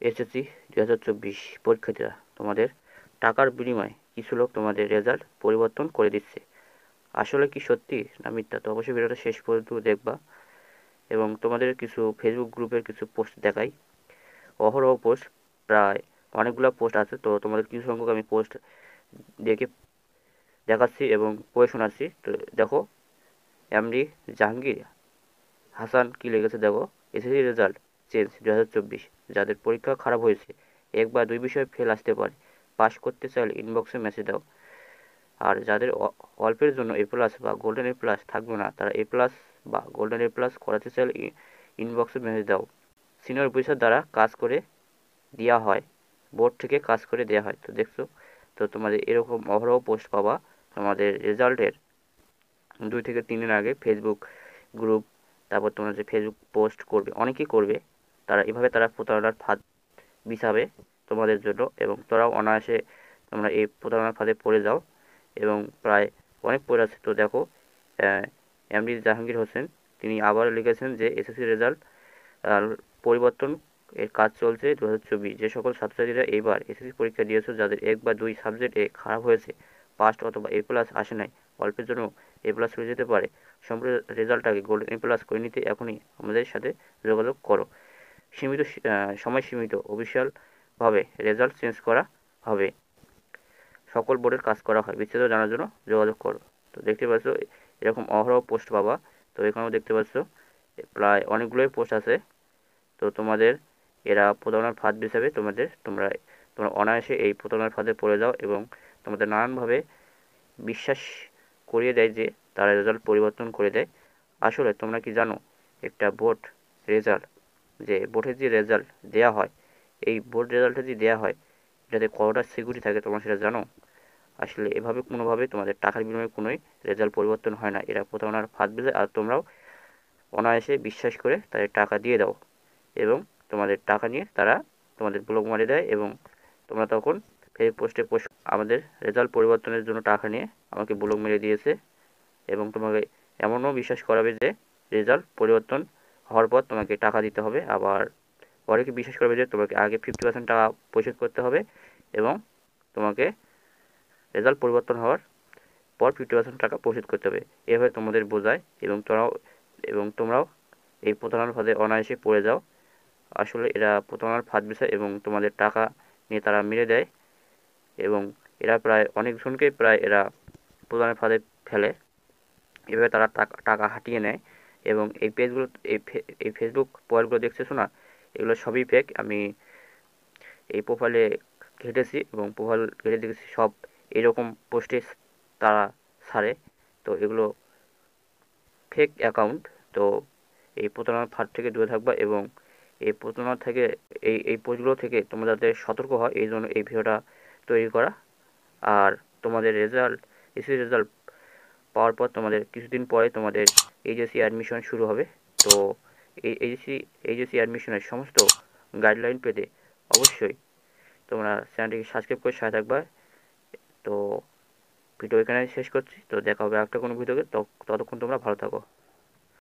SSC 2024 পরীক্ষার্থীরা, তোমাদের টাকার বিনিময়ে কিছু লোক তোমাদের রেজাল্ট পরিবর্তন করে দিচ্ছে। আসলে কি সত্যি না মিথ্যা? তো অবশ্যই ভিডিওটা শেষ পর্যন্ত দেখবা এবং তোমাদের কিছু ফেসবুক গ্রুপের কিছু পোস্ট দেখাই। অহরহ পোস্ট, প্রায় অনেকগুলো পোস্ট আছে, তো তোমাদের কিছু সংখ্যক আমি পোস্ট দেখে দেখাচ্ছি এবং পড়ে শোনাচ্ছি। তো দেখো, এমডি জাহাঙ্গীর হাসান কি লিখেছে দেখো। এসএসসি রেজাল্ট চেঞ্জ 2024, যাদের পরীক্ষা খারাপ হয়েছে, এক বা দুই বিষয়ে ফেল আসতে পারে, পাস করতে চাইলে ইনবক্সে মেসেজ দাও। আর যাদের অল্পের জন্য এ প্লাস বা গোল্ডেন এ প্লাস থাকবে না, তারা এ প্লাস বা গোল্ডেন এ প্লাস করাতে চাইলে ইনবক্সে মেসেজ দাও। সিনিয়র অফিসার দ্বারা কাজ করে দেওয়া হয়, বোর্ড থেকে কাজ করে দেওয়া হয়। তো দেখছো, তো তোমাদের এরকম অহরহ পোস্ট পাবা তোমাদের রেজাল্টের 2 থেকে 3 দিন আগে। ফেসবুক গ্রুপ, তারপর তোমরা যে ফেসবুক পোস্ট করবে, অনেকেই করবে, তারা এভাবে তারা প্রতারণার ফাঁদ বিছাবে তোমাদের জন্য, এবং তোরাও অনায়াসে তোমরা এই প্রতারণার ফাঁদে পড়ে যাও এবং প্রায় অনেক পড়ে আছে। তো দেখো, এমডি জাহাঙ্গীর হোসেন তিনি আবার লিখেছেন যে এসএসসি রেজাল্ট পরিবর্তন এর কাজ চলছে 2024। যে সকল ছাত্রছাত্রীরা এইবার এসএসসি পরীক্ষা দিয়েছো, যাদের এক বা দুই সাবজেক্টে খারাপ হয়েছে, পাস্ট অথবা এ প্লাস আসে নাই, অল্পের জন্য এ প্লাস হয়ে যেতে পারে, সম্পূর্ণ রেজাল্টটাকে গোল্ডেন এ প্লাস করে নিতে এখনই আমাদের সাথে যোগাযোগ করো। সীমিত সময় সীমিত, অফিসিয়ালভাবে রেজাল্ট চেঞ্জ করা হবে, সকল বোর্ডের কাজ করা হয়, বিস্তারিত জানার জন্য যোগাযোগ করো। তো দেখতে পাচ্ছ এরকম অহরহ পোস্ট পাবা। তো এখানেও দেখতে পাচ্ছ প্রায় অনেকগুলোই পোস্ট আছে। তো তোমাদের এরা প্রতারণার ফাঁদ হিসাবে তোমরা অনায়াসে এই প্রতারণার ফাঁদে পড়ে যাও এবং তোমাদের নানানভাবে বিশ্বাস করিয়ে দেয় যে তারা রেজাল্ট পরিবর্তন করে দেয়। আসলে তোমরা কি জানো, একটা বোর্ড রেজাল্ট, যে বোর্ডের যে রেজাল্ট দেওয়া হয়, এই বোর্ড রেজাল্টে যে দেওয়া হয়, এটাতে কতটা সিকিউরিটি থাকে তোমরা সেটা জানো? আসলে এভাবে কোনোভাবে তোমাদের টাকার বিনিময়ে কোনোই রেজাল্ট পরিবর্তন হয় না, এরা প্রতারণার ফাঁদ বেঁধে, আর তোমরাও অনায়াসে বিশ্বাস করে তাদের টাকা দিয়ে দাও এবং তোমাদের টাকা নিয়ে তারা তোমাদের ব্লক মারিয়ে দেয় এবং তোমরা তখন ফেক পোস্টে পোস্ট আমাদের রেজাল্ট পরিবর্তনের জন্য টাকা নিয়ে আমাকে ব্লক মেরে দিয়েছে, এবং তোমাকে এমনও বিশ্বাস করাবে যে রেজাল্ট পরিবর্তন হওয়ার পর তোমাকে টাকা দিতে হবে। আবার অনেকে বিশ্বাস করবে যে তোমাকে আগে 50% টাকা পরিশোধ করতে হবে এবং তোমাকে রেজাল্ট পরিবর্তন হওয়ার পর 50% টাকা পরিশোধ করতে হবে, এভাবে তোমাদের বোঝায় এবং তোমরাও এই প্রতারণার ফাঁদে অনায়াসে পড়ে যাও। আসলে এরা প্রতারণার ফাঁদ বিছায় এবং তোমাদের টাকা নিয়ে তারা মেরে দেয় এবং এরা প্রায় অনেকজনকে এরা প্রতারণার ফাঁদে ফেলে। এভাবে তারা টাকা হাতিয়ে নেয় এবং এই পেজগুলো, এই ফেসবুক প্রোফাইলগুলো দেখতেছো না, এগুলো সবই ফেক। আমি এই প্রোফাইলে ঘেটেছি এবং প্রোফাইল ঘেটে দেখেছি সব এরকম পোস্টে তারা ছাড়ে। তো এগুলো ফেক অ্যাকাউন্ট। তো এই প্রতারণার ফাঁদ থেকে দূরে থাকবা এবং এই প্রতারণা থেকে, এই পোস্টগুলো থেকে তোমরা যাতে সতর্ক হয়, এই জন্য এই ভিডিওটা তৈরি করা। আর তোমাদের এসএসসি রেজাল্ট পাওয়ার পর তোমাদের কিছুদিন পরে তোমাদের এইচএসসি অ্যাডমিশন শুরু হবে। তো এই এইচএসসি অ্যাডমিশনের সমস্ত গাইডলাইন পেতে অবশ্যই তোমরা চ্যানেলটিকে সাবস্ক্রাইব করে সাথে থাকবা। তো ভিডিও এখানে শেষ করছি, তো দেখা হবে একটা কোনো ভিডিওতে। ততক্ষণ তোমরা ভালো থাকো।